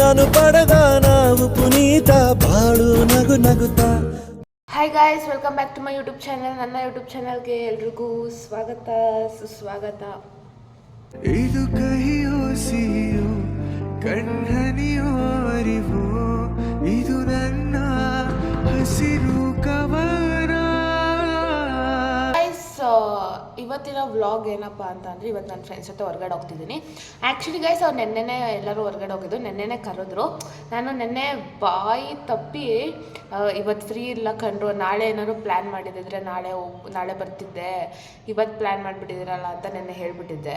ನಾನು ಪಡೆದ ನಾವು ಪುನೀತ ಬಾಳು ನಗು ನಗುತ್ತಾ. Hi guys, welcome back to my YouTube channel. ನನ್ನ ಯೂಟ್ಯೂಬ್ ಚಾನಲ್ಗೆ ಎಲ್ರಿಗೂ ಸ್ವಾಗತ ಸುಸ್ವಾಗತ. ಇದು ಕಹಿಯೋ ಸಿಹಿಯೋ ಕಣ್ಣನಿಯೋ ಅರಿವೋ ಇದು ನನ್ನ ಹಸಿರು ಕವನ. ಗೈಸ್, ಇವತ್ತಿನ ವ್ಲಾಗ್ ಏನಪ್ಪ ಅಂತಂದರೆ, ಇವತ್ತು ನನ್ನ ಫ್ರೆಂಡ್ಸ್ ಜೊತೆ ಹೊರಗಡೆ ಹೋಗ್ತಿದ್ದೀನಿ. ಆ್ಯಕ್ಚುಲಿ ಗೈಸ್, ಅವ್ರು ನೆನ್ನೆನೇ ಎಲ್ಲರೂ ಹೊರಗಡೆ ಹೋಗಿದ್ದು, ನೆನ್ನೆನೇ ಕರೆದ್ರು. ನಾನು ನೆನ್ನೆ ಬಾಯಿ ತಪ್ಪಿ ಇವತ್ತು ಫ್ರೀ ಇಲ್ಲ ಕಂಡ್ರು, ನಾಳೆ ಏನಾದ್ರು ಪ್ಲ್ಯಾನ್ ಮಾಡಿದ್ದಿದ್ರೆ ನಾಳೆ ಬರ್ತಿದ್ದೆ, ಇವತ್ತು ಪ್ಲ್ಯಾನ್ ಮಾಡಿಬಿಟ್ಟಿದ್ದೀರಲ್ಲ ಅಂತ ನೆನ್ನೆ ಹೇಳಿಬಿಟ್ಟಿದ್ದೆ.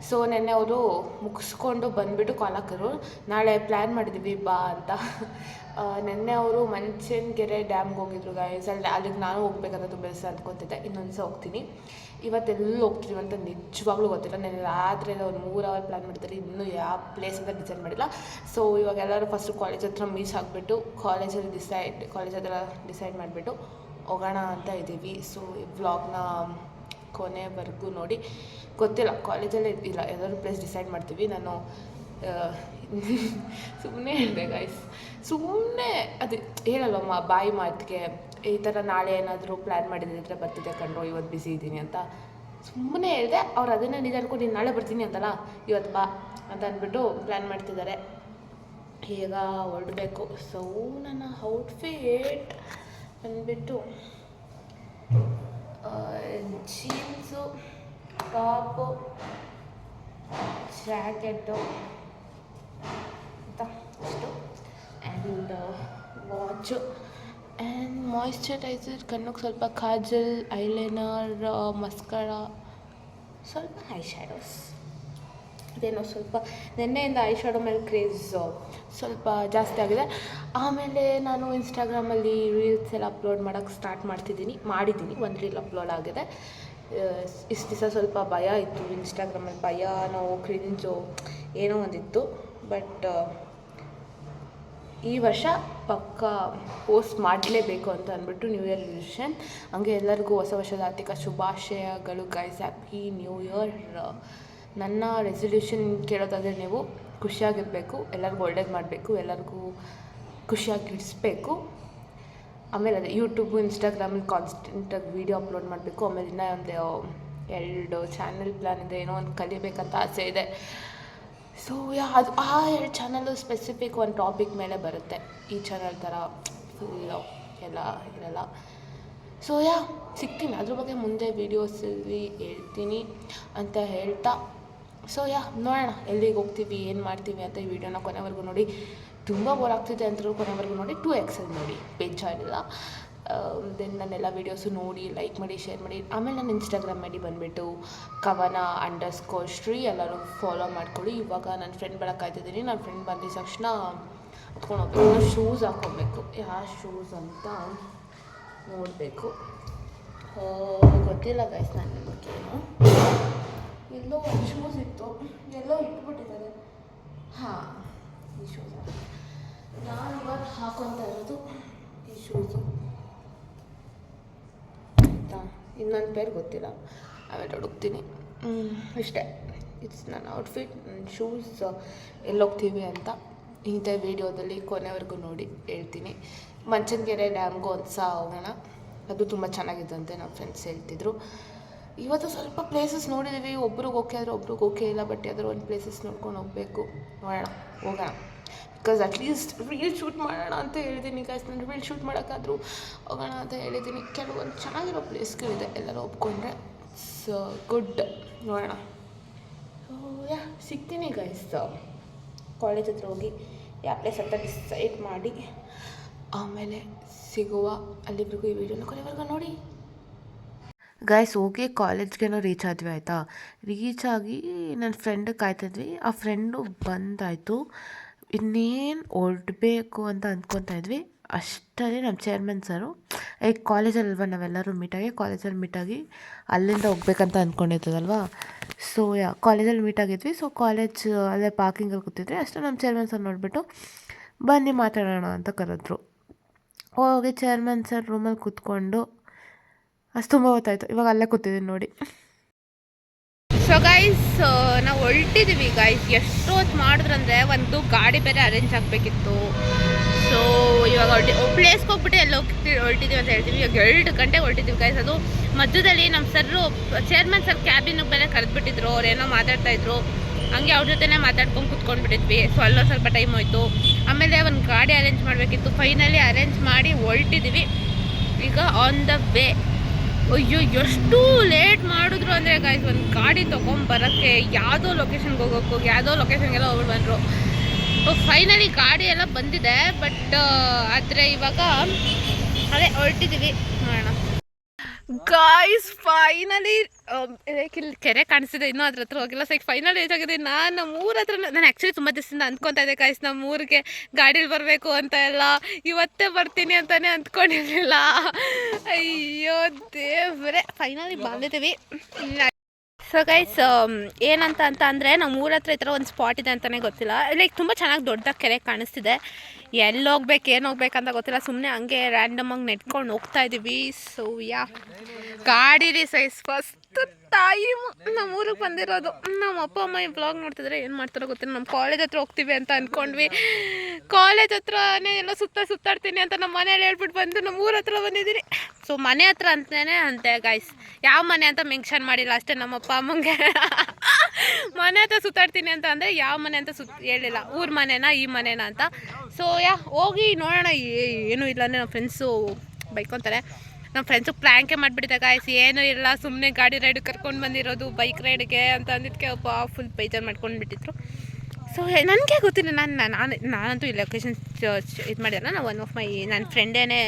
ಸೊ ನೆನ್ನೆ ಅವರು ಮುಗಿಸ್ಕೊಂಡು ಬಂದುಬಿಟ್ಟು ಕಾಲ್ ಹಾಕಿದ್ರು, ನಾಳೆ ಪ್ಲ್ಯಾನ್ ಮಾಡಿದ್ದೀವಿ ಬಾ ಅಂತ. ನೆನ್ನೆ ಅವರು ಮಂಚನಕೆರೆ ಡ್ಯಾಮ್ಗೆ ಹೋಗಿದ್ರು ಗೈಸ್. ಅಲ್ಲಿಗೆ ನಾನು ಹೋಗ್ಬೇಕಂತ ತುಂಬ ದಿವಸ ಅಂದ್ಕೊತಿದ್ದೆ, ಇನ್ನೊಂದು ದಿವಸ ಹೋಗ್ತೀನಿ. ಇವತ್ತೆಲ್ಲ ಹೋಗ್ತೀವಿ ಅಂತ ನಿಜವಾಗ್ಲೂ ಗೊತ್ತಿಲ್ಲ. ನೆನ್ನೆ ರಾತ್ರಿ ಒಂದು 3 ಅವರ್ ಪ್ಲ್ಯಾನ್ ಮಾಡಿದ್ದಾರೆ, ಇನ್ನೂ ಯಾವ ಪ್ಲೇಸ್ ಅಂತ ಡಿಸೈಡ್ ಮಾಡಿಲ್ಲ. ಸೊ ಇವಾಗ ಎಲ್ಲರೂ ಫಸ್ಟು ಕಾಲೇಜ್ ಹತ್ರ ಮೀಸ್ ಆಗಿಬಿಟ್ಟು ಕಾಲೇಜ್ ಹತ್ರ ಡಿಸೈಡ್ ಮಾಡಿಬಿಟ್ಟು ಹೋಗೋಣ ಅಂತ ಇದ್ದೀವಿ. ಸೊ ಈ ವ್ಲಾಗ್ನ ಕೊನೆವರೆಗೂ ನೋಡಿ. ಗೊತ್ತಿಲ್ಲ, ಕಾಲೇಜಲ್ಲೇ ಇಲ್ಲ, ಯಾವ್ದಾದ್ರು ಪ್ಲೇಸ್ ಡಿಸೈಡ್ ಮಾಡ್ತೀವಿ. ನಾನು ಸುಮ್ಮನೆ ಹೇಳಿದೆ ಗೈಸ್, ಸುಮ್ಮನೆ ಅದು ಹೇಳಲ್ವಮ್ಮ ಬಾಯಿ ಮಾತಿಗೆ ಈ ಥರ ನಾಳೆ ಏನಾದರೂ ಪ್ಲ್ಯಾನ್ ಮಾಡಿದ್ರೆ ಬರ್ತಿದ್ದೆ ಕಂಡ್ರು, ಇವತ್ತು ಬ್ಯುಸಿ ಇದ್ದೀನಿ ಅಂತ ಸುಮ್ಮನೆ ಹೇಳಿದೆ. ಅವ್ರು ಅದನ್ನೇ ನಿಧಾನಕೊಂಡು ನೀನು ನಾಳೆ ಬರ್ತೀನಿ ಅಂತಲ್ಲ, ಇವತ್ತು ಬಾ ಅಂತ ಅಂದ್ಬಿಟ್ಟು ಪ್ಲ್ಯಾನ್ ಮಾಡ್ತಿದ್ದಾರೆ. ಈಗ ಹೊರಡಬೇಕು. ಸೊ ನನ್ನ ಔಟ್ಫಿಟ್ ಅಂದ್ಬಿಟ್ಟು ಜೀನ್ಸು, ಟಾಪು, ಜಾಕೆಟು ಅಂತ ಇಷ್ಟು, ಆ್ಯಂಡ್ ವಾಚು ಆ್ಯಂಡ್ ಮಾಯ್ಶ್ಚರೈಸರ್, ಕಣ್ಣಿಗೆ ಸ್ವಲ್ಪ ಕಾಜಲ್, ಐಲೈನರ್, ಮಸ್ಕರ, ಸ್ವಲ್ಪ ಐ ಶ್ಯಾಡೋಸ್. ಅದೇನೋ ಸ್ವಲ್ಪ ನೆನ್ನೆಯಿಂದ ಐ ಶ್ಯಾಡೋ ಮೇಲೆ ಕ್ರೇಜ್ ಸ್ವಲ್ಪ ಜಾಸ್ತಿ ಆಗಿದೆ. ಆಮೇಲೆ ನಾನು ಇನ್ಸ್ಟಾಗ್ರಾಮಲ್ಲಿ ರೀಲ್ಸ್ ಎಲ್ಲ ಅಪ್ಲೋಡ್ ಮಾಡೋಕ್ಕೆ ಮಾಡಿದ್ದೀನಿ. ಒಂದು ರೀಲ್ ಅಪ್ಲೋಡ್ ಆಗಿದೆ. ಇಷ್ಟು ದಿವಸ ಸ್ವಲ್ಪ ಭಯ ಇತ್ತು ಇನ್ಸ್ಟಾಗ್ರಾಮಲ್ಲಿ, ಭಯನೋ ಕ್ರಿಂಜೋ ಏನೋ ಒಂದಿತ್ತು. ಬಟ್ ಈ ವರ್ಷ ಪಕ್ಕ ಪೋಸ್ಟ್ ಮಾಡಲೇಬೇಕು ಅಂತ ಅಂದ್ಬಿಟ್ಟು ನ್ಯೂ ಇಯರ್ ರೆಸಲ್ಯೂಷನ್. ಹಂಗೆ ಎಲ್ಲರಿಗೂ ಹೊಸ ವರ್ಷದ ಆರ್ಥಿಕ ಶುಭಾಶಯಗಳು ಗೈಸ್, ಹ್ಯಾಪಿ ನ್ಯೂ ಇಯರ್. ನನ್ನ ರೆಸಲ್ಯೂಷನ್ ಕೇಳೋದಾದರೆ, ನೀವು ಖುಷಿಯಾಗಿರಬೇಕು, ಎಲ್ಲರಿಗೂ ಒಳ್ಳೇದು ಮಾಡಬೇಕು, ಎಲ್ಲರಿಗೂ ಖುಷಿಯಾಗಿಡಿಸ್ಬೇಕು. ಆಮೇಲೆ ಅದೇ ಯೂಟ್ಯೂಬು ಇನ್ಸ್ಟಾಗ್ರಾಮಲ್ಲಿ ಕಾನ್ಸ್ಟೆಂಟಾಗಿ ವೀಡಿಯೋ ಅಪ್ಲೋಡ್ ಮಾಡಬೇಕು. ಆಮೇಲೆ ಇನ್ನೂ ಒಂದು 2 ಚಾನಲ್ ಪ್ಲ್ಯಾನ್ ಇದೆ, ಏನೋ ಒಂದು ಕಲಿಬೇಕಂತ ಆಸೆ ಇದೆ. ಸೊ ಅದು ಆ 2 ಚಾನಲ್ಲು ಸ್ಪೆಸಿಫಿಕ್ ಒಂದು ಟಾಪಿಕ್ ಮೇಲೆ ಬರುತ್ತೆ. ಈ ಚಾನಲ್ ಥರ ಫುಲ್ಲು ಎಲ್ಲ ಇರಲ್ಲ. ಸೊ ಸಿಗ್ತೀನಿ, ಅದ್ರ ಬಗ್ಗೆ ಮುಂದೆ ವೀಡಿಯೋಸಲ್ಲಿ ಹೇಳ್ತೀನಿ ಅಂತ ಹೇಳ್ತಾ, ಸೊ ನೋಡೋಣ ಎಲ್ಲಿಗೆ ಹೋಗ್ತೀವಿ, ಏನು ಮಾಡ್ತೀವಿ ಅಂತ. ಈ ವಿಡಿಯೋನ ಕೊನೆವರೆಗೂ ನೋಡಿ. ತುಂಬ ಬೋರ್ ಆಗ್ತಿದೆ ಅಂತರೂ ಕೊನೆವರೆಗೂ ನೋಡಿ. 2XL ನೋಡಿ, ಬೇಜಾರಿಲ್ಲ. ದೆನ್ ನನ್ನೆಲ್ಲ ವೀಡಿಯೋಸು ನೋಡಿ, ಲೈಕ್ ಮಾಡಿ, ಶೇರ್ ಮಾಡಿ. ಆಮೇಲೆ ನನ್ನ ಇನ್ಸ್ಟಾಗ್ರಾಮ್ ಐಡಿ ಬಂದುಬಿಟ್ಟು kavana_shree, ಎಲ್ಲರೂ ಫಾಲೋ ಮಾಡ್ಕೊಳ್ಳಿ. ಇವಾಗ ನನ್ನ ಫ್ರೆಂಡ್ ಬರೋಕ್ಕಾಯ್ತಿದ್ದೀನಿ. ನನ್ನ ಫ್ರೆಂಡ್ ಬಂದಿದ್ದ ತಕ್ಷಣ ಹತ್ಕೊಂಡು ಹೋಗ್ಬೇಕು. ಶೂಸ್ ಹಾಕ್ಕೊಬೇಕು. ಯಾವ ಶೂಸ್ ಅಂತ ನೋಡಬೇಕು. ಗೊತ್ತಿಲ್ಲ ಗೈಸ್ ನನ್ನ ಬಗ್ಗೆನು. ಎಲ್ಲೋ ಒಂದು ಶೂಸ್ ಇತ್ತು, ಎಲ್ಲೋ ಇಟ್ಬಿಟ್ಟಿದ್ದಾರೆ. ಈ ಶೂಸ್ ನಾನು ಇವಾಗ ಹಾಕೊತಾ ಇರೋದು ಈ ಶೂಸು. ಇನ್ನೊಂದು ಪೇರ್ ಗೊತ್ತಿಲ್ಲ, ಆಮೇಲೆ ಹುಡುಕ್ತೀನಿ. ಇಷ್ಟೇ, ಇಟ್ಸ್ ನನ್ನ ಔಟ್ಫಿಟ್, ನನ್ನ ಶೂಸ್. ಎಲ್ಲೋಗ್ತೀವಿ ಅಂತ ಇಂಥ ವೀಡಿಯೋದಲ್ಲಿ ಕೊನೆವರೆಗೂ ನೋಡಿ ಹೇಳ್ತೀನಿ. ಮಂಚನಕೆರೆ ಡ್ಯಾಮ್ಗೂ ಒಂದು ಸಹ ಹೋಗೋಣ, ಅದು ತುಂಬ ಚೆನ್ನಾಗಿದ್ದಂತೆ ನಮ್ಮ ಫ್ರೆಂಡ್ಸ್ ಹೇಳ್ತಿದ್ರು. ಇವತ್ತು ಸ್ವಲ್ಪ ಪ್ಲೇಸಸ್ ನೋಡಿದ್ದೀವಿ, ಒಬ್ರಿಗೆ ಓಕೆ ಆದರೆ ಒಬ್ರಿಗೆ ಓಕೆ ಇಲ್ಲ. ಬಟ್ ಯಾವ್ದಾದ್ರು ಒಂದು ಪ್ಲೇಸಸ್ ನೋಡ್ಕೊಂಡು ಹೋಗಬೇಕು, ಹೋಗೋಣ. ಬಿಕಾಸ್ ಅಟ್ಲೀಸ್ಟ್ ರೀಲ್ ಶೂಟ್ ಮಾಡೋಣ ಅಂತ ಹೇಳಿದ್ದೀನಿ ಗೈಸ್. ನಾನು ರೀಲ್ ಶೂಟ್ ಮಾಡೋಕ್ಕಾದ್ರೂ ಹೋಗೋಣ ಅಂತ ಹೇಳಿದ್ದೀನಿ. ಕೆಲವೊಂದು ಚೆನ್ನಾಗಿರೋ ಪ್ಲೇಸ್ಗಳಿದೆ, ಎಲ್ಲರೂ ಒಪ್ಕೊಂಡ್ರೆ ಸೊ ಗುಡ್, ನೋಡೋಣ. ಸೊ ಸಿಗ್ತೀನಿ ಗೈಸ್. ಕಾಲೇಜ್ ಹತ್ರ ಹೋಗಿ ಯಾವ ಪ್ಲೇಸ್ ಅಂತ ಡಿಸೈಡ್ ಮಾಡಿ ಆಮೇಲೆ ಸಿಗುವ. ಅಲ್ಲಿವರೆಗೂ ಈ ವಿಡಿಯೋನ ಕೊನೆವರೆಗೂ ನೋಡಿ ಗೈಸ್. ಹೋಗಿ ಕಾಲೇಜ್ಗೇನೋ ರೀಚ್ ಆದ್ವಿ ಆಯಿತಾ. ರೀಚ್ ಆಗಿ ನನ್ನ ಫ್ರೆಂಡ್ ಕಾಯ್ತಿದ್ವಿ. ಆ ಫ್ರೆಂಡು ಬಂದಾಯಿತು. ಇನ್ನೇನು ಹೊರಡಬೇಕು ಅಂತ ಅಂದ್ಕೊತಾ ಇದ್ವಿ. ಅಷ್ಟರಲ್ಲಿ ನಮ್ಮ ಚೇರ್ಮನ್ ಸರು, ಈಗ ಕಾಲೇಜಲ್ಲಲ್ವ ನಾವೆಲ್ಲರೂ ಕಾಲೇಜಲ್ಲಿ ಮೀಟಾಗಿ ಅಲ್ಲಿಂದ ಹೋಗ್ಬೇಕಂತ ಅಂದ್ಕೊಂಡಿದ್ದಲ್ವ. ಸೊ ಕಾಲೇಜಲ್ಲಿ ಮೀಟಾಗಿದ್ವಿ. ಸೊ ಕಾಲೇಜ್ ಅಲ್ಲೇ ಪಾರ್ಕಿಂಗಲ್ಲಿ ಕೂತಿದ್ವಿ. ಅಷ್ಟೇ ನಮ್ಮ ಚೇರ್ಮನ್ ಸರ್ ನೋಡಿಬಿಟ್ಟು ಬನ್ನಿ ಮಾತಾಡೋಣ ಅಂತ ಕರೆದ್ರು. ಹೋಗಿ ಚೇರ್ಮನ್ ಸರ್ ರೂಮಲ್ಲಿ ಕೂತ್ಕೊಂಡು ಅಷ್ಟು ತುಂಬ ಹೊತ್ತಾಯಿತು. ಇವಾಗ ಅಲ್ಲೇ ಕೂತಿದ್ದೀನಿ ನೋಡಿ. ಸೊ ಗೈಸ್ ನಾವು ಹೊರಟಿದ್ದೀವಿ ಗೈಸ್. ಎಷ್ಟು ಹೊತ್ತು ಮಾಡಿದ್ರಂದರೆ ಒಂದು ಗಾಡಿ ಬೇರೆ ಅರೇಂಜ್ ಆಗಬೇಕಿತ್ತು. ಸೊ ಇವಾಗ ಪ್ಲೇಸ್ಗೆ ಹೋಗ್ಬಿಟ್ಟು ಎಲ್ಲ ಹೊರಟಿದ್ದೀವಿ ಅಂತ ಹೇಳ್ತೀವಿ. ಇವಾಗ 2 ಗಂಟೆಗೆ ಹೊರಟಿದ್ದೀವಿ ಗೈಸ್. ಅದು ಮಧ್ಯದಲ್ಲಿ ನಮ್ಮ ಸರ್ರು ಚೇರ್ಮನ್ ಸರ್ ಕ್ಯಾಬಿನಿಗೆ ಬೇರೆ ಕರೆದ್ಬಿಟ್ಟಿದ್ರು. ಅವ್ರೇನೋ ಮಾತಾಡ್ತಾಯಿದ್ರು, ಹಂಗೆ ಅವ್ರ ಜೊತೆನೇ ಮಾತಾಡ್ಕೊಂಡು ಕುತ್ಕೊಂಡ್ಬಿಟ್ಟಿದ್ವಿ. ಸೊ ಅಲ್ಲೋ ಸ್ವಲ್ಪ ಟೈಮ್ ಹೋಯಿತು. ಆಮೇಲೆ ಒಂದು ಗಾಡಿ ಅರೇಂಜ್ ಮಾಡಬೇಕಿತ್ತು. ಫೈನಲಿ ಅರೇಂಜ್ ಮಾಡಿ ಹೊರಟಿದ್ದೀವಿ ಈಗ ಆನ್ ದ ವೇ. ಅಯ್ಯೋ ಎಷ್ಟು ಲೇಟ್ ಮಾಡಿದ್ರು ಅಂದರೆ ಗಾಯ್ಸ್, ಒಂದು ಗಾಡಿ ತೊಗೊಂಬರೋಕ್ಕೆ ಯಾವುದೋ ಲೊಕೇಶನ್ಗೆ ಹೋಗೋಕ್ಕೂ ಯಾವುದೋ ಲೊಕೇಶನ್ಗೆಲ್ಲ ಹೋಗ್ಬಿಟ್ಟು ಬಂದರು. ಫೈನಲಿ ಗಾಡಿ ಎಲ್ಲ ಬಂದಿದೆ. ಬಟ್ ಆದರೆ ಇವಾಗ ಅದೇ ಹೊರಟಿದ್ದೀವಿ, ನೋಡೋಣ ಗಾಯ್ಸ್. ಫೈನಲಿ ಇಲ್ಲಿ ಕೆರೆ ಕಾಣಿಸ್ತಿದೆ, ಇನ್ನೂ ಅದ್ರ ಹತ್ರ ಹೋಗಿಲ್ಲ. ಸೊ ಈಗ ಫೈನಲಿ ಏನಾಗಿದೆ, ನಾನು ನಮ್ಮೂರ ಹತ್ರ ನಾನು ಆ್ಯಕ್ಚುಲಿ ತುಂಬ ದಿವಸದಿಂದ ಅಂದ್ಕೊತಾ ಇದ್ದೆ ಗಾಯ್ಸ್, ನಮ್ಮೂರಿಗೆ ಗಾಡೀಲಿ ಬರಬೇಕು ಅಂತ ಎಲ್ಲ. ಇವತ್ತೇ ಬರ್ತೀನಿ ಅಂತಲೇ ಅಂದ್ಕೊಂಡಿರಲಿಲ್ಲ. ಅಯ್ಯೋ ದೇವ್ರೆ, ಫೈನಲಿ ಬಂದಿದ್ದೀವಿ. ಸೊ ಗೈಸ್ ಏನಂತ ಅಂದರೆ ನಮ್ಮ ಊರ ಹತ್ರ ಈ ಥರ ಒಂದು ಸ್ಪಾಟ್ ಇದೆ ಅಂತಲೇ ಗೊತ್ತಿಲ್ಲ. ಲೈಕ್ ತುಂಬ ಚೆನ್ನಾಗಿ ದೊಡ್ಡದಾಗಿ ಕೆರೆ ಕಾಣಿಸ್ತಿದೆ. ಎಲ್ಲಿ ಹೋಗ್ಬೇಕು ಏನು ಹೋಗ್ಬೇಕಂತ ಗೊತ್ತಿಲ್ಲ. ಸುಮ್ಮನೆ ಹಂಗೆ ರ್ಯಾಂಡಮಾಗಿ ನೆಟ್ಕೊಂಡು ಹೋಗ್ತಾ ಇದ್ದೀವಿ. ಸೊ ಯಾ ಗಾಡೀಲಿ ಸೈಸ್ ಫಸ್ಟ್ ಟೈಮ್ ನಮ್ಮ ಊರಿಗೆ ಬಂದಿರೋದು. ನಮ್ಮ ಅಪ್ಪ ಅಮ್ಮ ಈ ವ್ಲಾಗ್ ನೋಡ್ತಿದ್ರೆ ಏನು ಮಾಡ್ತಾರೋ ಗೊತ್ತಿಲ್ಲ. ನಮ್ಮ ಕಾಲೇಜ್ ಹತ್ರ ಹೋಗ್ತೀವಿ ಅಂತ ಅಂದ್ಕೊಂಡ್ವಿ. ಕಾಲೇಜ್ ಹತ್ರನೇ ಎಲ್ಲ ಸುತ್ತಾಡ್ತೀನಿ ಅಂತ ನಮ್ಮ ಮನೇಲಿ ಹೇಳ್ಬಿಟ್ಟು ಬಂದು ನಮ್ಮ ಊರ ಹತ್ರ ಬಂದಿದ್ದೀರಿ. ಸೊ ಮನೆ ಹತ್ರ ಅಂತಲೇ ಅಂತೆ ಗೈಸ್, ಯಾವ ಮನೆ ಅಂತ ಮೆನ್ಷನ್ ಮಾಡಿಲ್ಲ ಅಷ್ಟೇ ನಮ್ಮ ಅಪ್ಪ ಅಮ್ಮಂಗೆ. ಮನೆ ಹತ್ರ ಸುತ್ತಾಡ್ತೀನಿ ಅಂತ ಅಂದರೆ ಯಾವ ಮನೆ ಅಂತ ಹೇಳಿಲ್ಲ, ಊರ ಮನೆನಾ ಈ ಮನೆನಾ ಅಂತ. ಸೊ ಹೋಗಿ ನೋಡೋಣ. ಏನೂ ಇಲ್ಲ ಅಂದರೆ ನಮ್ಮ ಫ್ರೆಂಡ್ಸು ಬೈಕೊತಾರೆ. ನಮ್ಮ ಫ್ರೆಂಡ್ಸು ಪ್ಲ್ಯಾಂಕೆ ಮಾಡಿಬಿಟ್ಟಿದೆ ಗಾಯ್ಸ್, ಏನೂ ಇಲ್ಲ ಸುಮ್ಮನೆ ಗಾಡಿ ರೈಡ್ ಕರ್ಕೊಂಡು ಬಂದಿರೋದು ಬೈಕ್ ರೈಡ್ಗೆ ಅಂತ ಅಂದಿದ್ದಕ್ಕೆ ಒಬ್ಬ ಫುಲ್ ಬೇಜಾರು ಮಾಡ್ಕೊಂಡು ಬಿಟ್ಟಿದ್ರು. ಸೊ ನನಗೆ ಗೊತ್ತಿಲ್ಲ, ನಾನಂತೂ ಈ ಲೊಕೇಶನ್ ಇದು ಮಾಡಿಲ್ಲ. ನಾವು ಒನ್ ಆಫ್ ಮೈ ನನ್ನ ಫ್ರೆಂಡೇನೆ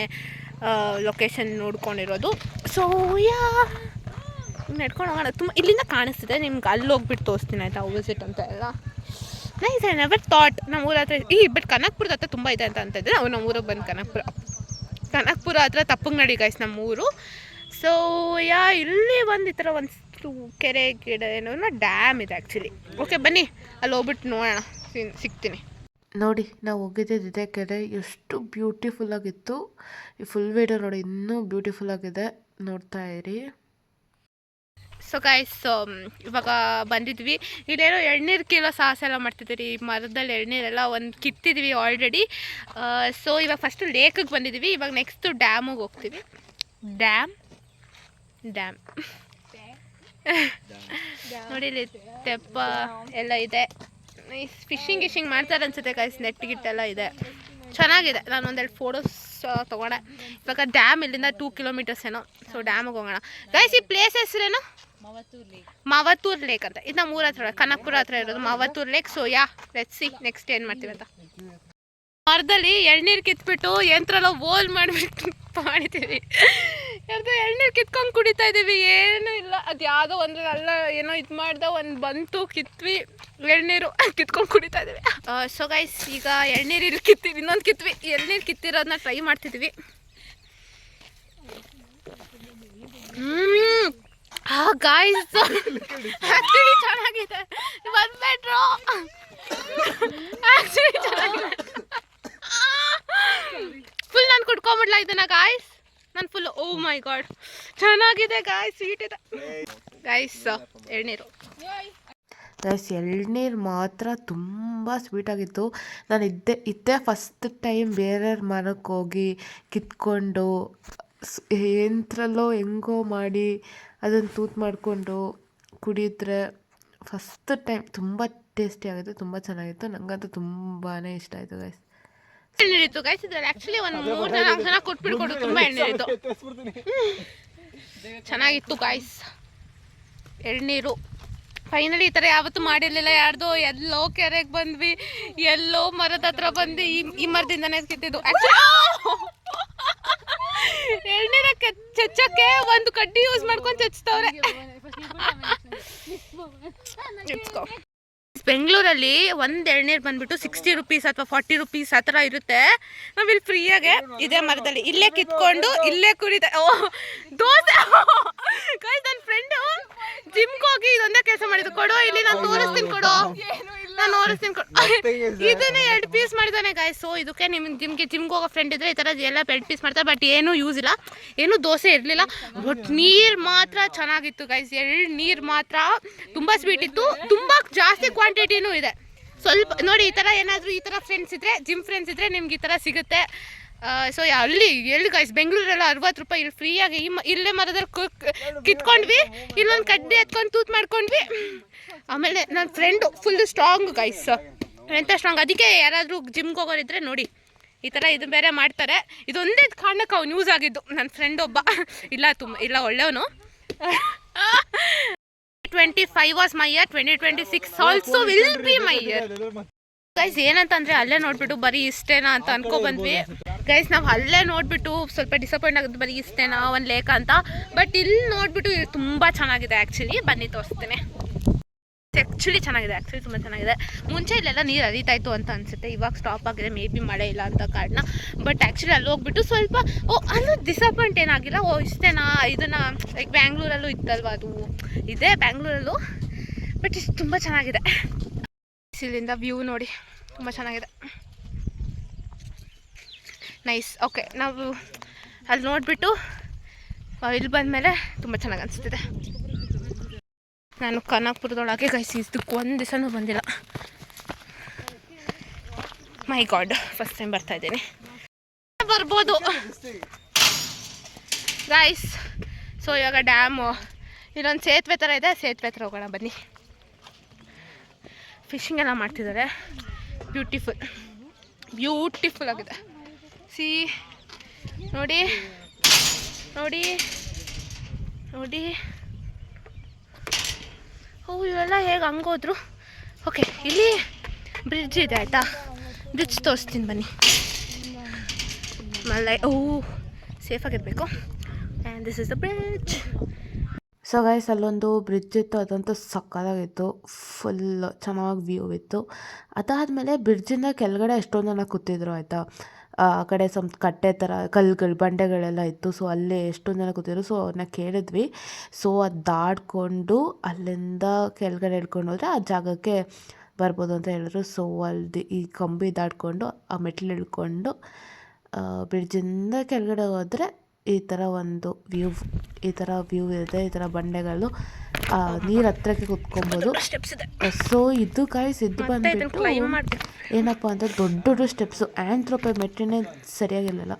ಲೊಕೇಶನ್ ನೋಡ್ಕೊಂಡಿರೋದು. ಸೊ ನಡ್ಕೊಂಡು ಹೋಗೋಣ. ತುಂಬ ಇಲ್ಲಿಂದ ಕಾಣಿಸ್ತಿದೆ ನಿಮ್ಗೆ, ಅಲ್ಲಿ ಹೋಗ್ಬಿಟ್ಟು ತೋರಿಸ್ತೀನಿ ಆಯಿತಾ, ವಿಸಿಟ್ ಅಂತ ಎಲ್ಲ. ನೈಸ್. ಐ ನೆವರ್ ಥಾಟ್ ನಮ್ಮ ಊರ ಹತ್ರ ಬಟ್ ಕನಕಪುರದ ಹತ್ರ ತುಂಬ ಇದೆ ಅಂತ ಇದ್ದೆ. ನಾವು ನಮ್ಮ ಊರಿಗೆ ಬಂದು ಕನಕಪುರ ಹತ್ರ ತಪ್ಪಂಗೆ ನಡಿ ಗೈಸ್ ನಮ್ಮ ಊರು. ಸೊ ಇಲ್ಲಿ ಒಂದು ಈ ಥರ ಒಂದು ಕೆರೆ ಗಿಡ ಏನೋ ಡ್ಯಾಮ್ ಇದೆ ಆ್ಯಕ್ಚುಲಿ. ಓಕೆ ಬನ್ನಿ ಅಲ್ಲಿ ಹೋಗ್ಬಿಟ್ಟು ನೋಡೋಣ, ಸಿಗ್ತೀನಿ. ನೋಡಿ ನಾವು ಹೋಗಿದ್ದಿದೆ ಕೆರೆ, ಎಷ್ಟು ಬ್ಯೂಟಿಫುಲ್ಲಾಗಿತ್ತು. ಈ ಫುಲ್ ವಿಡಿಯೋ ನೋಡಿ, ಇನ್ನೂ ಬ್ಯೂಟಿಫುಲ್ಲಾಗಿದೆ, ನೋಡ್ತಾ ಇರಿ. ಸೊ ಗೈಸ್ ಇವಾಗ ಬಂದಿದ್ವಿ. ಇಲ್ಲೇನೋ ಎಳ್ನೀರು ಕೀಲೋ ಸಾಹಸ ಎಲ್ಲ ಮಾಡ್ತಿದ್ದೀರಿ. ಈ ಮರದಲ್ಲಿ ಎಳ್ನೀರೆಲ್ಲ ಒಂದು ಕಿತ್ತಿದ್ವಿ ಆಲ್ರೆಡಿ. ಸೊ ಇವಾಗ ಫಸ್ಟು ಲೇಕಿಗೆ ಬಂದಿದ್ದೀವಿ. ಇವಾಗ ನೆಕ್ಸ್ಟು ಡ್ಯಾಮಿಗೆ ಹೋಗ್ತೀವಿ. ಡ್ಯಾಮ್ ನೋಡಿ ಇಲ್ಲಿ ತೆಪ್ಪ ಎಲ್ಲ ಇದೆ. ಫಿಶಿಂಗ್ ಮಾಡ್ತಾರೆ ಅನ್ಸುತ್ತೆ ಗೈಸ್. ನೆಟ್ ಗಿಟ್ಟೆಲ್ಲ ಇದೆ, ಚೆನ್ನಾಗಿದೆ. ನಾನು ಒಂದೆರಡು ಫೋಟೋಸ್ ತೊಗೊಂಡೆ. ಇವಾಗ ಡ್ಯಾಮ್ ಇಲ್ಲಿಂದ 2 ಕಿಲೋಮೀಟರ್ಸ್ ಏನೋ. ಸೊ ಡ್ಯಾಮಿಗೆ ಹೋಗೋಣ ಗೈಸ್. ಈ ಪ್ಲೇಸ್ ಹೆಸರೇನು? ಮಾವತ್ತೂರ್ ಲೇಕ್ ಅಂತ. ಇದು ನಮ್ಮ ಊರ ಹತ್ರ, ಕನಕಪುರ ಹತ್ರ ಇರೋದು Mavathur lake. So let's see next ಏನು ಮಾಡ್ತೀವಿ ಅಂತ. ಮರದಲ್ಲಿ ಎಳ್ನೀರು ಕಿತ್ಬಿಟ್ಟು ಯಂತ್ರಲ್ಲ ಓಲ್ ಮಾಡಿಬಿಟ್ಟು ಮಾಡಿದ್ದೀವಿ. ಎಳ್ನೀರು ಕಿತ್ಕೊಂಡು ಕುಡಿತಾ ಇದ್ದೀವಿ. ಏನೂ ಇಲ್ಲ, ಅದು ಯಾವುದೋ ಒಂದು ಅಲ್ಲ ಏನೋ ಇದು ಮಾಡ್ದೆ ಒಂದು ಬಂತು, ಕಿತ್ವಿ ಎಳ್ನೀರು, ಕಿತ್ಕೊಂಡು ಕುಡಿತಾ ಇದ್ದೀವಿ. ಸೊ ಗೈಸ್ ಈಗ ಎಳ್ನೀರು ಇಲ್ಲಿ ಕಿತ್ತೀವಿ, ಇನ್ನೊಂದು ಕಿತ್ವಿ. ಎಳ್ನೀರು ಕಿತ್ತಿರೋದನ್ನ ಟ್ರೈ ಮಾಡ್ತಿದ್ವಿ. ಗಾಯ್ಸ್ ಆ್ಯಕ್ಚುಲಿ ಚೆನ್ನಾಗಿದೆ, ಬಂದ್ಬಿಟ್ರು. ಆ್ಯಕ್ಚುಲಿ ಚೆನ್ನಾಗಿದೆ, ಫುಲ್ ನಾನು ಕುಡ್ಕೊಂಬಿಡ್ಲಾ ಇದನ್ನ ಗಾಯ್ಸ್. ನಾನು ಫುಲ್ ಓ ಮೈ ಗಾಡ್ ಚೆನ್ನಾಗಿದೆ ಗಾಯ್ಸ್, ಸ್ವೀಟ್ ಇದೆ ಗಾಯ್ಸ್. ಎಳ್ನೀರು ಗೈಸ್, ಎಳ್ನೀರು ಮಾತ್ರ ತುಂಬ ಸ್ವೀಟಾಗಿತ್ತು. ನಾನು ಇದ್ದೇ ಫಸ್ಟ್ ಟೈಮ್ ಬೇರೆಯವ್ರ ಮರಕ್ಕೆ ಹೋಗಿ ಕಿತ್ಕೊಂಡು ಯಂತ್ರಲ್ಲೋ ಹೆಂಗೋ ಮಾಡಿ ಅದನ್ನು ತೂತು ಮಾಡಿಕೊಂಡು ಕುಡಿದ್ರೆ ಫಸ್ಟ್ ಟೈಮ್. ತುಂಬ ಟೇಸ್ಟಿಯಾಗಿತ್ತು, ತುಂಬ ಚೆನ್ನಾಗಿತ್ತು. ನನಗಂತೂ ತುಂಬಾ ಇಷ್ಟ ಆಯಿತು ಗೈಸ್. ಎಳ್ನೀರಿತ್ತು ಗೈಸ್. ಇದ್ರಲ್ಲಿ ಆ್ಯಕ್ಚುಲಿ ಒಂದು 3-4 ಜನ ಕೊಟ್ಬಿಡ್ಕೊಡು, ತುಂಬ ಎಳ್ನೀರಿತ್ತು, ಚೆನ್ನಾಗಿತ್ತು ಗಾಯ್ಸ್ ಎಳ್ನೀರು. ಫೈನಲಿ ಈ ಥರ ಯಾವತ್ತೂ ಮಾಡಿರಲಿಲ್ಲ. ಯಾರ್ದೋ ಎಲ್ಲೋ ಕೆರೆಗೆ ಬಂದ್ವಿ, ಎಲ್ಲೋ ಮರದ ಹತ್ರ ಬಂದು ಈ ಮರದಿಂದನೇ ಕಿತ್ತಿದ್ದು. ಎಳ್ನೀರಕ್ಕೆ ಚಚ್ಚಕ್ಕೆ ಒಂದು ಕಡ್ಡಿ ಯೂಸ್ ಮಾಡ್ಕೊಂಡು ಚಚ್ತವ್ರೆ. ಬೆಂಗಳೂರಲ್ಲಿ ಒಂದು ಎಳ್ನೀರು ಬಂದ್ಬಿಟ್ಟು 60 ರುಪೀಸ್ ಅಥವಾ 40 ರುಪೀಸ್ ಆ ಥರ ಇರುತ್ತೆ. ನಾವಿಲ್ಲಿ ಫ್ರೀಯಾಗೆ ಇದೇ ಮರದಲ್ಲಿ ಇಲ್ಲೇ ಕಿತ್ಕೊಂಡು ಇಲ್ಲೇ ಕುಡಿತ. ಓ ದೋಸೆ ನನ್ನ ಫ್ರೆಂಡು ಜಿಮ್ಗೆ ಹೋಗಿ ಇದೊಂದೇ ಕೆಲಸ ಮಾಡಿದ್ದು. ಕೊಡೋ ಇಲ್ಲಿ ನಾನು ತೋರಿಸ್ತೀನಿ, ಕೊಡೋ ನಾನು ತೋರಿಸ್ತೀನಿ ಕೊಡು. ಇದನ್ನೇ 2 ಪೀಸ್ ಮಾಡಿದ್ದಾನೆ ಗಾಯ್ಸ್. ಸೊ ಇದಕ್ಕೆ ನಿಮ್ಗೆ ಜಿಮ್ಗೆ ಹೋಗೋ ಫ್ರೆಂಡ್ ಇದ್ರೆ ಈ ಥರ ಎಲ್ಲ 2 ಪೀಸ್ ಮಾಡ್ತಾರೆ. ಬಟ್ ಏನೂ ಯೂಸ್ ಇಲ್ಲ, ಏನೂ ದೋಸೆ ಇರಲಿಲ್ಲ. ಬಟ್ ನೀರು ಮಾತ್ರ ಚೆನ್ನಾಗಿತ್ತು ಗೈಸ್. ನೀರು ಮಾತ್ರ ತುಂಬ ಸ್ವೀಟ್ ಇತ್ತು, ತುಂಬ ಜಾಸ್ತಿ ಕ್ವಾಂಟಿಟಿನೂ ಇದೆ. ಸ್ವಲ್ಪ ನೋಡಿ, ಈ ಥರ ಏನಾದರೂ ಈ ಥರ ಫ್ರೆಂಡ್ಸ್ ಇದ್ದರೆ, ಜಿಮ್ ಫ್ರೆಂಡ್ಸ್ ಇದ್ದರೆ ನಿಮ್ಗೆ ಈ ಥರ ಸಿಗುತ್ತೆ. ಸೊ ಎಲ್ಲಿ ಗೈಸ್ ಬೆಂಗಳೂರೆಲ್ಲ 60 ರೂಪಾಯಿ ಇಲ್ಲಿ ಫ್ರೀಯಾಗಿ ಇಲ್ಲೇ ಮರದಲ್ಲಿ ಕಿತ್ಕೊಂಡ್ವಿ. ಇಲ್ಲೊಂದು ಕಡ್ಡಿ ಎತ್ಕೊಂಡು ತೂತ್ ಮಾಡ್ಕೊಂಡ್ವಿ. ಆಮೇಲೆ ನನ್ನ ಫ್ರೆಂಡು ಫುಲ್ ಸ್ಟ್ರಾಂಗ್ ಗೈಸ್, ಎಂಥ ಸ್ಟ್ರಾಂಗ್. ಅದಕ್ಕೆ ಯಾರಾದರೂ ಜಿಮ್ಗೆ ಹೋಗೋರಿದ್ರೆ ನೋಡಿ, ಈ ಥರ ಇದು ಬೇರೆ ಮಾಡ್ತಾರೆ. ಇದೊಂದೇ ಕಾರಣಕ್ಕೆ ಅವ್ನು ಯೂಸ್ ಆಗಿದ್ದು. ನನ್ನ ಫ್ರೆಂಡ್ ಒಬ್ಬ ಇಲ್ಲ ಒಳ್ಳೆಯವನು. 2025 was my year, 2026 also will be my year guys. ಏನಂತಂದರೆ ಅಲ್ಲೇ ನೋಡ್ಬಿಟ್ಟು ಬರೀ ಇಷ್ಟೇನಾ ಅಂತ ಅನ್ಕೊಬಂದ್ವಿ ಗೈಸ್. ನಾವು ಅಲ್ಲೇ ನೋಡಿಬಿಟ್ಟು ಸ್ವಲ್ಪ ಡಿಸಪಾಯಿಂಟ್ ಆಗುತ್ತೆ, ಬರೀ ಇಷ್ಟೇನಾ ಒಂದು ಲೇಕ ಅಂತ. ಬಟ್ ಇಲ್ಲಿ ನೋಡಿಬಿಟ್ಟು ಇದು ತುಂಬ ಚೆನ್ನಾಗಿದೆ ಆ್ಯಕ್ಚುಲಿ. ಬನ್ನಿ ತೋರಿಸ್ತೇನೆ. ಆ್ಯಕ್ಚುಲಿ ಚೆನ್ನಾಗಿದೆ, ಆ್ಯಕ್ಚುಲಿ ತುಂಬ ಚೆನ್ನಾಗಿದೆ. ಮುಂಚೆ ಇಲ್ಲೆಲ್ಲ ನೀರು ಹರಿತಾಯಿತ್ತು ಅಂತ ಅನಿಸುತ್ತೆ, ಇವಾಗ ಸ್ಟಾಪ್ ಆಗಿದೆ, ಮೇ ಬಿ ಮಳೆ ಇಲ್ಲ ಅಂತ ಕಾರಣ. ಬಟ್ ಆ್ಯಕ್ಚುಲಿ ಅಲ್ಲಿ ಹೋಗ್ಬಿಟ್ಟು ಸ್ವಲ್ಪ ಅದು ಡಿಸಪಾಯಿಂಟ್ ಏನಾಗಿಲ್ಲ. ಇಷ್ಟೇನಾ ಇದನ್ನು ಲೈಕ್ ಬ್ಯಾಂಗ್ಳೂರಲ್ಲೂ ಇತ್ತಲ್ವ, ಅದು ಇದೆ ಬ್ಯಾಂಗ್ಳೂರಲ್ಲೂ. ಬಟ್ ಇದು ತುಂಬ ಚೆನ್ನಾಗಿದೆ. ಇಲ್ಲಿಂದ ವ್ಯೂ ನೋಡಿ, ತುಂಬ ಚೆನ್ನಾಗಿದೆ, ನೈಸ್. ಓಕೆ, ನಾವು ಅಲ್ಲಿ ನೋಡಿಬಿಟ್ಟು ಇಲ್ಲಿ ಬಂದಮೇಲೆ ತುಂಬ ಚೆನ್ನಾಗಿ ಅನಿಸ್ತಿದೆ. ನಾನು ಕನಕಪುರದೊಳಗೆ ಗೈಸ್ ಇದಕ್ಕೆ ಒಂದು ದಿವಸನೂ ಬಂದಿಲ್ಲ. ಮೈ ಗಾಡ್, ಫಸ್ಟ್ ಟೈಮ್ ಬರ್ತಾ ಇದ್ದೀನಿ. ಬರ್ಬೋದು ಗೈಸ್. ಸೊ ಇವಾಗ ಡ್ಯಾಮು, ಇಲ್ಲೊಂದು ಸೇತುವೆ ಥರ ಇದೆ, ಸೇತುವೆ ಹತ್ರ ಹೋಗೋಣ ಬನ್ನಿ. ಫಿಶಿಂಗ್ ಎಲ್ಲ ಮಾಡ್ತಿದ್ದಾರೆ. ಬ್ಯೂಟಿಫುಲ್ ಆಗಿದೆ. ಸಿ ನೋಡಿ ನೋಡಿ ನೋಡಿ. ಇವೆಲ್ಲ ಹೇಗೆ ಹಂಗೋದ್ರು. ಓಕೆ, ಇಲ್ಲಿ ಬ್ರಿಡ್ಜ್ ಇದೆ ಆಯಿತಾ, ಬ್ರಿಡ್ಜ್ ತೋರಿಸ್ತೀನಿ ಬನ್ನಿ. ಮಲೈ ಸೇಫಾಗಿರಬೇಕು. And this is the bridge. So guys, ಅಲ್ಲೊಂದು ಬ್ರಿಡ್ಜ್ ಇತ್ತು, ಅದಂತೂ ಸಕ್ಕತ್ತಾಗಿತ್ತು, ಫುಲ್ ಚೆನ್ನಾಗಿ ವ್ಯೂ ಇತ್ತು. ಅದಾದಮೇಲೆ ಬ್ರಿಡ್ಜಿಂದ ಕೆಳಗಡೆ ಎಷ್ಟೊಂದು ಜನ ಕೂತಿದ್ರು ಆಯಿತಾ. ಆ ಕಡೆ ಕಟ್ಟೆ ಥರ ಕಲ್ಲುಗಳು ಬಂಡೆಗಳೆಲ್ಲ ಇತ್ತು. ಸೊ ಅಲ್ಲಿ ಎಷ್ಟೊಂದು ಜನ ಕೂತಿದ್ರು. ಸೊ ಅವ್ರನ್ನ ಕೇಳಿದ್ವಿ. ಸೊ ಅದು ದಾಟ್ಕೊಂಡು ಅಲ್ಲಿಂದ ಕೆಳಗಡೆ ಹಿಡ್ಕೊಂಡು ಹೋದರೆ ಆ ಜಾಗಕ್ಕೆ ಬರ್ಬೋದು ಅಂತ ಹೇಳಿದ್ರು. ಸೊ ಅಲ್ಲಿ ಈ ಕಂಬಿ ದಾಟ್ಕೊಂಡು ಆ ಮೆಟ್ಲು ಹಿಡ್ಕೊಂಡು ಬ್ರಿಡ್ಜಿಂದ ಕೆಳಗಡೆ ಹೋದರೆ ಈ ಥರ ಒಂದು ವ್ಯೂ ಇದೆ. ಈ ಥರ ಬಂಡೆಗಳು, ನೀರು ಹತ್ರಕ್ಕೆ ಕುತ್ಕೊಬೋದು. ಸೊ ಇದು ಗೈಸ್, ಇದು ಬಂದುಬಿಟ್ಟು ಏನಪ್ಪ ಅಂದರೆ ದೊಡ್ಡ ಸ್ಟೆಪ್ಸು. ಆ್ಯಂಥ್ರೋಪೈ ಮೆಟ್ಟಿನೇ ಸರಿಯಾಗಿರಲಿಲ್ಲ.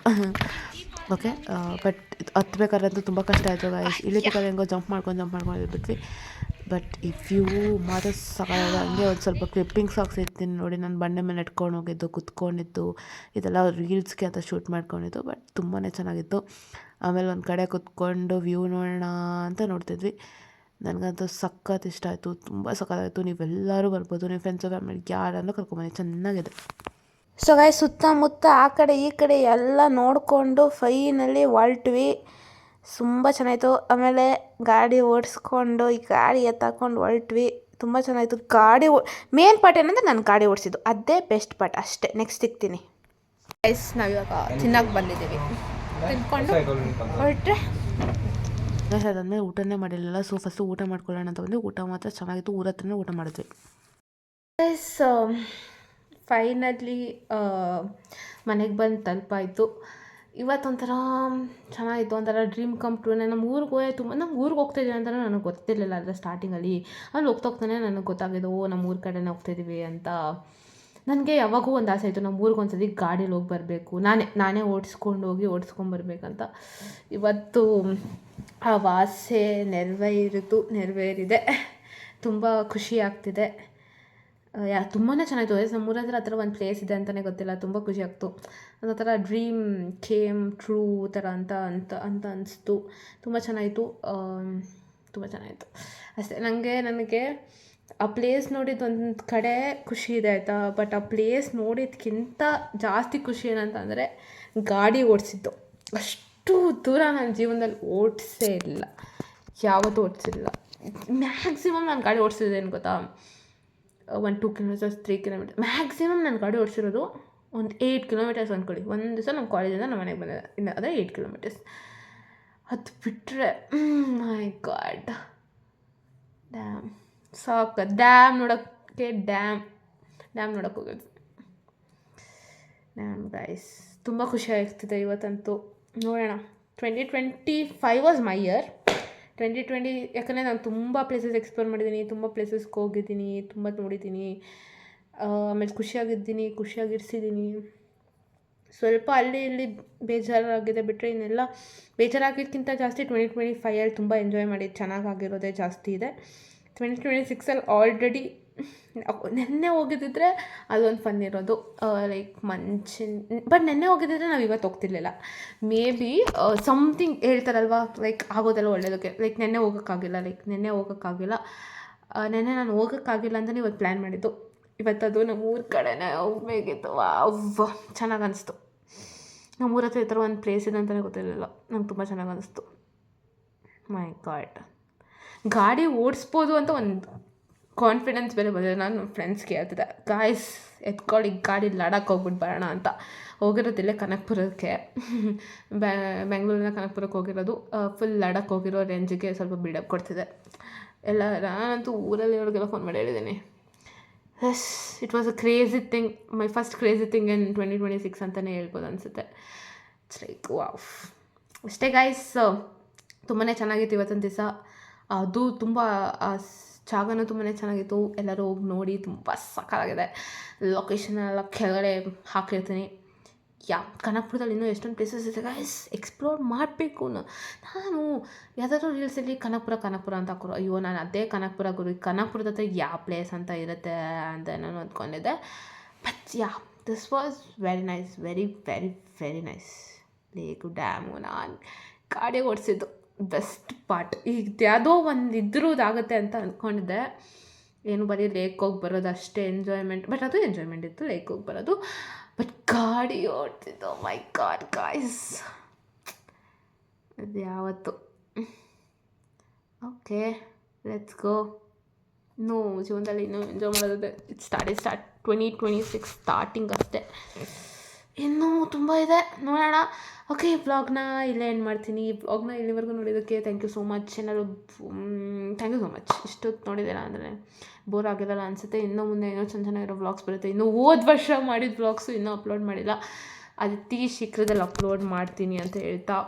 ಓಕೆ, ಬಟ್ ಹತ್ಬೇಕಾದ್ರಂತೂ ತುಂಬ ಕಷ್ಟ ಆಯಿತು ಗೈಸ್. ಇಳಿಬೇಕಾದ್ರೆ ಹೆಂಗೋ ಜಂಪ್ ಮಾಡ್ಕೊಂಡು ಇದ್ಬಿಟ್ವಿ. ಬಟ್ ಈ ವ್ಯೂ ಮಾತ್ರ ಸಕಾಲ. ಹಂಗೆ ಒಂದು ಸ್ವಲ್ಪ ಕ್ಲಿಪ್ಪಿಂಗ್ಸ್ ಹಾಕ್ಸಿರ್ತೀನಿ ನೋಡಿ. ನಾನು ಬಂಡೆ ಮೇಲೆ ನೆಟ್ಕೊಂಡು ಹೋಗಿದ್ದು, ಕುತ್ಕೊಂಡಿದ್ದು, ಇದೆಲ್ಲ ರೀಲ್ಸ್ಗೆ ಅಂತ ಶೂಟ್ ಮಾಡ್ಕೊಂಡಿದ್ದು. ಬಟ್ ತುಂಬಾ ಚೆನ್ನಾಗಿತ್ತು. ಆಮೇಲೆ ಒಂದು ಕಡೆ ಕುತ್ಕೊಂಡು ವ್ಯೂ ನೋಡೋಣ ಅಂತ ನೋಡ್ತಿದ್ವಿ. ನನಗಂತೂ ಸಖತ್ ಇಷ್ಟ ಆಯಿತು, ತುಂಬ ಸಖತ್ತಾಯಿತು. ನೀವೆಲ್ಲರೂ ಬರ್ಬೋದು, ನಿಮ್ಮ ಫ್ರೆಂಡ್ಸು ಫ್ಯಾಮಿಲಿ ಯಾರನ್ನೂ ಕರ್ಕೊಂಬನ್ನಿ, ಚೆನ್ನಾಗಿದೆ. ಸೊ ಗಾಯ್ಸ್, ಸುತ್ತಮುತ್ತ ಆ ಕಡೆ ಈ ಕಡೆ ಎಲ್ಲ ನೋಡಿಕೊಂಡು ಫೈನಲಿ ಹೊರಟ್ವಿ. ತುಂಬ ಚೆನ್ನಾಯಿತು. ಆಮೇಲೆ ಗಾಡಿ ಓಡಿಸ್ಕೊಂಡು ಈ ಗಾಡಿ ಎತ್ತಾಕೊಂಡು ಹೊರಟ್ವಿ. ತುಂಬ ಚೆನ್ನಾಯಿತು. ಮೇನ್ ಪಾರ್ಟ್ ಏನಂದರೆ ನಾನು ಗಾಡಿ ಓಡಿಸಿದ್ದು, ಅದೇ ಬೆಸ್ಟ್ ಪಾರ್ಟ್ ಅಷ್ಟೇ. ನೆಕ್ಸ್ಟ್ ಸಿಗ್ತೀನಿ ಗೈಸ್. ನಾವಿವಾಗ ತಿನ್ನಕ್ಕೆ ಬಂದಿದ್ದೀವಿ, ತಿನ್ಕೊಂಡು ಹೊರಟ್ರೆ ಅದಾದಮೇಲೆ ಊಟನೇ ಮಾಡಿರಲಿಲ್ಲ. ಸೊ ಫಸ್ಟು ಊಟ ಮಾಡ್ಕೊಳ್ಳೋಣ ಅಂತ ಬಂದು ಊಟ ಮಾತ್ರ ಚೆನ್ನಾಗಿತ್ತು. ಊರ ಹತ್ರನೇ ಊಟ ಮಾಡಿದ್ವಿ ಗೈಸ್. ಫೈನಲಿ ಮನೆಗೆ ಬಂದು ತಲುಪಾಯಿತು. ಇವತ್ತೊಂಥರ ಚೆನ್ನಾಗಿತ್ತು, ಒಂಥರ ಡ್ರೀಮ್ ಕಮ್ ಟ್ರೂ. ನಮ್ಮ ಊರಿಗೆ ಹೋಗ್ತಾಯಿದ್ದೀನಿ ಅಂತ ನನಗೆ ಗೊತ್ತಿರಲಿಲ್ಲ. ಅಂದರೆ ಸ್ಟಾರ್ಟಿಂಗಲ್ಲಿ ಅಲ್ಲಿ ಹೋಗ್ತಾನೆ ನನಗೆ ಗೊತ್ತಾಗಿದ್ದು, ನಮ್ಮ ಊರ ಕಡೆನೇ ಹೋಗ್ತಾಯಿದ್ದೀವಿ ಅಂತ. ನನಗೆ ಯಾವಾಗೂ ಒಂದು ಆಸೆ ಇತ್ತು, ನಮ್ಮ ಊರಿಗೆ ಒಂದ್ಸತಿ ಗಾಡೀಲಿ ಹೋಗಿ ಬರಬೇಕು, ನಾನೇ ಓಡಿಸ್ಕೊಂಬರ್ಬೇಕಂತ. ಇವತ್ತು ಆ ಆಸೆ ನೆರವೇರಿದೆ. ತುಂಬ ಖುಷಿ ಆಗ್ತಿದೆ. ತುಂಬಾ ಚೆನ್ನಾಗಿತ್ತು. ನಮ್ಮೂರ ಹತ್ರ ಒಂದು ಪ್ಲೇಸ್ ಇದೆ ಅಂತಲೇ ಗೊತ್ತಿಲ್ಲ, ತುಂಬ ಖುಷಿ ಆಗ್ತು. ಅನ್ನೋ ಥರ ಡ್ರೀಮ್ ಕೇಮ್ ಟ್ರೂ ಥರ ಅಂತ ಅನಿಸ್ತು. ತುಂಬ ಚೆನ್ನಾಯಿತು, ಅಷ್ಟೇ. ನನಗೆ ಆ ಪ್ಲೇಸ್ ನೋಡಿದ್ದು ಒಂದು ಕಡೆ ಖುಷಿ ಇದೆ ಆಯಿತಾ. ಬಟ್ ಆ ಪ್ಲೇಸ್ ನೋಡಿದ್ಕಿಂತ ಜಾಸ್ತಿ ಖುಷಿ ಏನಂತಂದರೆ ಗಾಡಿ ಓಡಿಸಿದ್ದು. ಅಷ್ಟು ದೂರ ನನ್ನ ಜೀವನದಲ್ಲಿ ಓಡಿಸೇ ಇಲ್ಲ, ಯಾವತ್ತೂ ಓಡಿಸಿಲ್ಲ. ಮ್ಯಾಕ್ಸಿಮಮ್ ನಾನು ಗಾಡಿ ಓಡಿಸಿದ್ದೇನು ಗೊತ್ತಾ, 2 ಕಿಲೋಮೀಟರ್ಸ್ 3 ಕಿಲೋಮೀಟರ್ ಮ್ಯಾಕ್ಸಿಮಮ್ ನಾನು ಗಾಡಿ ಓಡಿಸಿರೋದು ಒಂದು 8 ಕಿಲೋಮೀಟರ್ಸ್ ಅಂದ್ಕೊಳ್ಳಿ. ಒಂದು ದಿವಸ ನಮ್ಮ ಕಾಲೇಜಿಂದ ನಮ್ಮ ಮನೆಗೆ ಬಂದಿದೆ, ಇನ್ನು ಅದೇ 8 ಕಿಲೋಮೀಟರ್ಸ್. ಅದು ಬಿಟ್ಟರೆ ಮೈ ಗಾಡ್ ಡ್ಯಾಮ್ ಸಾಕು. ಡ್ಯಾಮ್ ನೋಡೋಕ್ಕೆ ಡ್ಯಾಮ್ ನೋಡೋಕ್ಕೆ ಹೋಗೋದು. ಡ್ಯಾಮ್ ಗೈಸ್ ತುಂಬ ಖುಷಿ ಆಗ್ತಿದೆ ಇವತ್ತಂತೂ. ನೋಡೋಣ, 2025 ವಾಸ್ ಮೈ ಇಯರ್. 2020 ಯಾಕಂದರೆ ನಾನು ತುಂಬ ಪ್ಲೇಸಸ್ ಎಕ್ಸ್ಪ್ಲೋರ್ ಮಾಡಿದ್ದೀನಿ, ತುಂಬ ಪ್ಲೇಸಸ್ಗೆ ಹೋಗಿದ್ದೀನಿ, ತುಂಬ ನೋಡಿದ್ದೀನಿ. ಆಮೇಲೆ ಖುಷಿಯಾಗಿರಿಸಿದ್ದೀನಿ. ಸ್ವಲ್ಪ ಅಲ್ಲಿ ಇಲ್ಲಿ ಬೇಜಾರಾಗಿದೆ ಬಿಟ್ಟರೆ ಇನ್ನೆಲ್ಲ ಬೇಜಾರಾಗಿದ್ದಕ್ಕಿಂತ ಜಾಸ್ತಿ 2025 ತುಂಬ ಎಂಜಾಯ್ ಮಾಡಿ ಚೆನ್ನಾಗಾಗಿರೋದೇ ಜಾಸ್ತಿ ಇದೆ. 2026 ಆಲ್ರೆಡಿ ನೆನ್ನೆ ಹೋಗಿದ್ದಿದ್ರೆ ಅದೊಂದು ಫನ್ ಇರೋದು, ಲೈಕ್ ಬಟ್ ನೆನ್ನೆ ಹೋಗಿದ್ದಿದ್ರೆ ನಾವು ಇವತ್ತು ಹೋಗ್ತಿರ್ಲಿಲ್ಲ. ಮೇ ಬಿ ಸಮಥಿಂಗ್ ಹೇಳ್ತಾರಲ್ವ, ಲೈಕ್ ಆಗೋದೆಲ್ಲ ಒಳ್ಳೇದಕ್ಕೆ. ಲೈಕ್ ನೆನ್ನೆ ಹೋಗೋಕ್ಕಾಗಿಲ್ಲ ನೆನ್ನೆ ನಾನು ಹೋಗೋಕ್ಕಾಗಿಲ್ಲ ಅಂತಲೇ ಇವತ್ತು ಪ್ಲ್ಯಾನ್ ಮಾಡಿದ್ದು. ಇವತ್ತದು ನಮ್ಮ ಊರ ಕಡೆನೇ ಹೋಗ್ಬೇಕಿತ್ತು. ವಾವ್ ಚೆನ್ನಾಗಿ ಅನಿಸ್ತು. ನಮ್ಮ ಊರ ಹತ್ರ ಈ ಥರ ಒಂದು ಪ್ಲೇಸ್ ಇದೆ ಅಂತಲೇ ಗೊತ್ತಿರಲಿಲ್ಲ. ನಂಗೆ ತುಂಬ ಚೆನ್ನಾಗಿ ಅನಿಸ್ತು. ಮೈ ಗಾಡ್, ಗಾಡಿ ಓಡಿಸ್ಬೋದು ಅಂತ ಒಂದು ಕಾನ್ಫಿಡೆನ್ಸ್ ಬೇರೆ ಬಂದಿದೆ. ನಾನು ಫ್ರೆಂಡ್ಸ್ಗೆ ಹೇಳ್ತಿದ್ದೆ, ಗಾಯ್ಸ್ ಎತ್ಕೊಳ್ಳಿ ಗಾಡಿ ಲಡಾಖ್ ಹೋಗ್ಬಿಟ್ಟು ಬರೋಣ ಅಂತ. ಹೋಗಿರೋದಿಲ್ಲೇ ಕನಕಪುರಕ್ಕೆ, ಬೆಂಗಳೂರಿನ ಕನಕಪುರಕ್ಕೆ ಹೋಗಿರೋದು. ಫುಲ್ ಲಡಾಖ್ ಹೋಗಿರೋ ರೇಂಜಿಗೆ ಸ್ವಲ್ಪ ಬಿಲ್ಡಪ್ ಕೊಡ್ತಿದ್ದೆ ಎಲ್ಲ. ನಾನಂತೂ ಊರಲ್ಲಿ ಅವ್ರಿಗೆಲ್ಲ ಫೋನ್ ಮಾಡಿ ಹೇಳಿದ್ದೀನಿ. Yes, it was a crazy thing, my first crazy thing in 2026 ಅಂತಲೇ ಹೇಳ್ಬೋದು ಅನಿಸುತ್ತೆ. It's like wow. ಅಷ್ಟೇ ಗಾಯ್ಸ್, ತುಂಬಾ ಚೆನ್ನಾಗಿತ್ತು ಇವತ್ತೊಂದು ದಿವಸ. ಅದು ತುಂಬ ಜಾಗನೂ ತುಂಬಾ ಚೆನ್ನಾಗಿತ್ತು. ಎಲ್ಲರೂ ಹೋಗಿ ನೋಡಿ, ತುಂಬ ಸಕ್ಕತ್ತಾಗಿದೆ. ಲೊಕೇಶನೆಲ್ಲ ಕೆಳಗಡೆ ಹಾಕಿರ್ತೀನಿ. ಕನಕಪುರದಲ್ಲಿ ಇನ್ನೂ ಎಷ್ಟೊಂದು ಪ್ಲೇಸಸ್ ಇದೆ ಗೈಸ್, ಎಕ್ಸ್ಪ್ಲೋರ್ ಮಾಡಬೇಕು. ನಾನು ಯಾವುದಾದ್ರೂ ರೀಲ್ಸಲ್ಲಿ ಕನಕಪುರ ಅಂತ ಹಾಕೋರು, ಅಯ್ಯೋ ನಾನು ಅದೇ ಕನಕಪುರ ಕನಕಪುರದ ಹತ್ರ ಯಾವ ಪ್ಲೇಸ್ ಅಂತ ಇರುತ್ತೆ ಅಂತ ನಾನು ಅಂದ್ಕೊಂಡಿದ್ದೆ. But this was very nice, very very very nice. Lake dam ನಾನು ಗಾಡಿ ಓಡಿಸಿದ್ದು ಬೆಸ್ಟ್ ಪಾರ್ಟ್. ಈಗ ಯಾವುದೋ ಒಂದು ಇದ್ರದ್ದಾಗುತ್ತೆ ಅಂತ ಅಂದ್ಕೊಂಡಿದ್ದೆ. ಏನು ಬರೀ ಲೇಕ್ ಹೋಗಿ ಬರೋದು ಅಷ್ಟೇ ಎಂಜಾಯ್ಮೆಂಟ್, ಬಟ್ ಅದು ಎಂಜಾಯ್ಮೆಂಟ್ ಇತ್ತು ಲೇಕ್ ಹೋಗಿ ಬರೋದು. ಬಟ್ ಗಾಡಿ ಓಡ್ತಿದ್ದು ಮೈ ಗಾಡ್ ಗಾಯ್ಸ್, ಅದು ಯಾವತ್ತು. Okay, let's go. ಇನ್ನೂ ಜೀವನದಲ್ಲಿ ಇನ್ನೂ ಎಂಜಾಯ್ ಮಾಡೋದಿದೆ. ಸ್ಟಾರ್ಟ್ 2026 ಸ್ಟಾರ್ಟಿಂಗ್ ಅಷ್ಟೇ, ಇನ್ನೂ ತುಂಬ ಇದೆ, ನೋಡೋಣ. ಓಕೆ, ವ್ಲಾಗ್ನ ಇಲ್ಲೇ ಎಂಡ್ ಮಾಡ್ತೀನಿ. ವ್ಲಾಗ್ನ ಇಲ್ಲಿವರೆಗೂ ನೋಡಿದ್ದಕ್ಕೆ ಥ್ಯಾಂಕ್ ಯು ಸೋ ಮಚ್. ಏನಾದ್ರು ಥ್ಯಾಂಕ್ ಯು ಸೋ ಮಚ್. ಇಷ್ಟೊತ್ತು ನೋಡಿದ್ದೀರ ಅಂದರೆ ಬೋರ್ ಆಗಿರಲ್ಲ ಅನಿಸುತ್ತೆ. ಇನ್ನೂ ಮುಂದೆ ಏನೋ ಚೆನ್ನಾಗಿರೋ ವ್ಲಾಗ್ಸ್ ಬರುತ್ತೆ. ಇನ್ನೂ ಹೋದ ವರ್ಷ ಮಾಡಿದ ವ್ಲಾಗ್ಸು ಇನ್ನೂ ಅಪ್ಲೋಡ್ ಮಾಡಿಲ್ಲ. ಅತಿ ಶೀಘ್ರದಲ್ಲಿ ಅಪ್ಲೋಡ್ ಮಾಡ್ತೀನಿ ಅಂತ ಹೇಳ್ತಾ,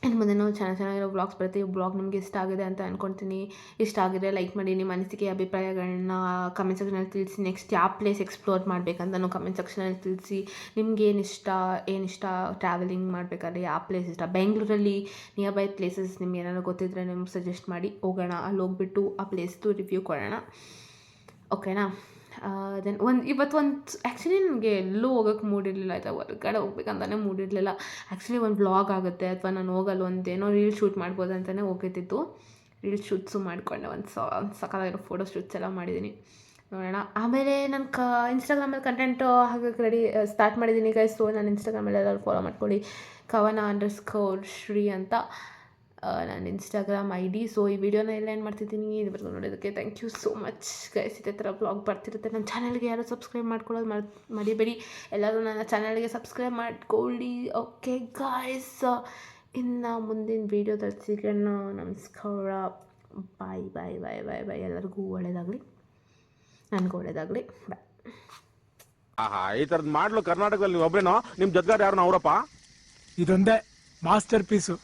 ಇನ್ನು ಮುಂದೆನೂ ಚೆನ್ನಾಗಿರೋ ವ್ಲಾಗ್ಸ್ ಬರುತ್ತೆ. ಈ ವ್ಲಾಗ್ ನಿಮಗೆ ಇಷ್ಟ ಆಗಿದೆ ಅಂತ ಅಂದ್ಕೊಳ್ತೀನಿ. ಇಷ್ಟ ಆಗಿದೆ ಲೈಕ್ ಮಾಡಿ, ನಿಮ್ಮ ಅನಿಸಿಕೆ ಅಭಿಪ್ರಾಯಗಳನ್ನ ಕಮೆಂಟ್ ಸೆಕ್ಷನಲ್ಲಿ ತಿಳಿಸಿ. ನೆಕ್ಸ್ಟ್ ಯಾವ ಪ್ಲೇಸ್ ಎಕ್ಸ್ಪ್ಲೋರ್ ಮಾಡಬೇಕಂತನೂ ಕಮೆಂಟ್ ಸೆಕ್ಷನಲ್ಲಿ ತಿಳಿಸಿ. ನಿಮ್ಗೆ ಏನಿಷ್ಟ ಟ್ರಾವೆಲಿಂಗ್ ಮಾಡಬೇಕಾದ್ರೆ ಯಾವ ಪ್ಲೇಸ್ ಇಷ್ಟ, ಬೆಂಗಳೂರಲ್ಲಿ ನಿಯರ್ ಬೈ ಪ್ಲೇಸಸ್ ನಿಮ್ಗೆ ಏನಾದ್ರು ಗೊತ್ತಿದ್ದರೆ ನಿಮ್ಗೆ ಸಜೆಸ್ಟ್ ಮಾಡಿ, ಹೋಗೋಣ. ಅಲ್ಲಿ ಹೋಗ್ಬಿಟ್ಟು ಆ ಪ್ಲೇಸ್ದು ರಿವ್ಯೂ ಕೊಡೋಣ, ಓಕೆನಾ. ದೆನ್ ಇವತ್ತು ಆ್ಯಕ್ಚುಲಿ ನನಗೆ ಎಲ್ಲೂ ಹೋಗೋಕ್ಕೆ ಮೂಡಿರಲಿಲ್ಲ ಆಯಿತಾ. ಹೊರಗಡೆ ಹೋಗ್ಬೇಕಂತಲೇ ಮೂಡಿರಲಿಲ್ಲ. ಆ್ಯಕ್ಚುಲಿ ಒಂದು ವ್ಲಾಗ್ ಆಗುತ್ತೆ ಅಥವಾ ನಾನು ಹೋಗಲ್ಲ, ಒಂದೇನೋ ರೀಲ್ ಶೂಟ್ ಮಾಡ್ಬೋದು ಅಂತಲೇ ಹೋಗಿದ್ದಿತ್ತು. ರೀಲ್ ಶೂಟ್ಸು ಮಾಡಿಕೊಂಡೆ, ಒಂದು ಸಕ್ಕತ್ತಾಗಿರೋ ಫೋಟೋ ಶೂಟ್ಸ್ ಎಲ್ಲ ಮಾಡಿದ್ದೀನಿ, ನೋಡೋಣ. ಆಮೇಲೆ ನಾನು ಇನ್ಸ್ಟಾಗ್ರಾಮಲ್ಲಿ ಕಂಟೆಂಟು ಹಾಗಾಗಿ ಸ್ಟಾರ್ಟ್ ಮಾಡಿದ್ದೀನಿ ಗೈಸ್. ಸೊ ನಾನು ಇನ್ಸ್ಟಾಗ್ರಾಮಲ್ಲಿ ಎಲ್ಲರೂ ಫಾಲೋ ಮಾಡ್ಕೊಳ್ಳಿ, kavana_Sri ಅಂತ ನನ್ನ ಇನ್ಸ್ಟಾಗ್ರಾಮ್ ID. ಸೊ ಈ ವಿಡಿಯೋನ ಎಲ್ಲ ಏನು ಮಾಡ್ತಿದ್ದೀನಿ ಇದುವರೆಗೂ ನೋಡೋದಕ್ಕೆ thank you so much guys. ಇದೇ ಥರ ಬ್ಲಾಗ್ ಬರ್ತಿರುತ್ತೆ. ನನ್ನ ಚಾನಲ್ಗೆ ಯಾರು ಸಬ್ಸ್ಕ್ರೈಬ್ ಮಾಡ್ಕೊಳ್ಳೋದು ಮರಿಬೇಡಿ. ಎಲ್ಲರೂ ನನ್ನ ಚಾನಲ್ಗೆ ಸಬ್ಸ್ಕ್ರೈಬ್ ಮಾಡ್ಕೊಳ್ಳಿ, ಓಕೆ ಗಾಯ್ಸ್. ಇನ್ನು ಮುಂದಿನ ವೀಡಿಯೋದಲ್ಲಿ ಸಿಗೋಣ. ನಮಸ್ಕಾರ, ಬಾಯ್ ಬಾಯ್ ಬಾಯ್ ಬಾಯ್ ಬಾಯ್. ಎಲ್ಲರಿಗೂ ಒಳ್ಳೆಯದಾಗಲಿ, ನನಗೂ ಒಳ್ಳೆಯದಾಗಲಿ, ಬಾಯ್. ಈ ಥರದ್ದು ಮಾಡ್ಲು ಕರ್ನಾಟಕದಲ್ಲಿ ಒಬ್ರೇನೋ, ನಿಮ್ಮ ಜೊತೆಗಾರ ಯಾರು ಅವರಪ್ಪ? ಇದೊಂದೇ ಮಾಸ್ಟರ್ ಪೀಸು.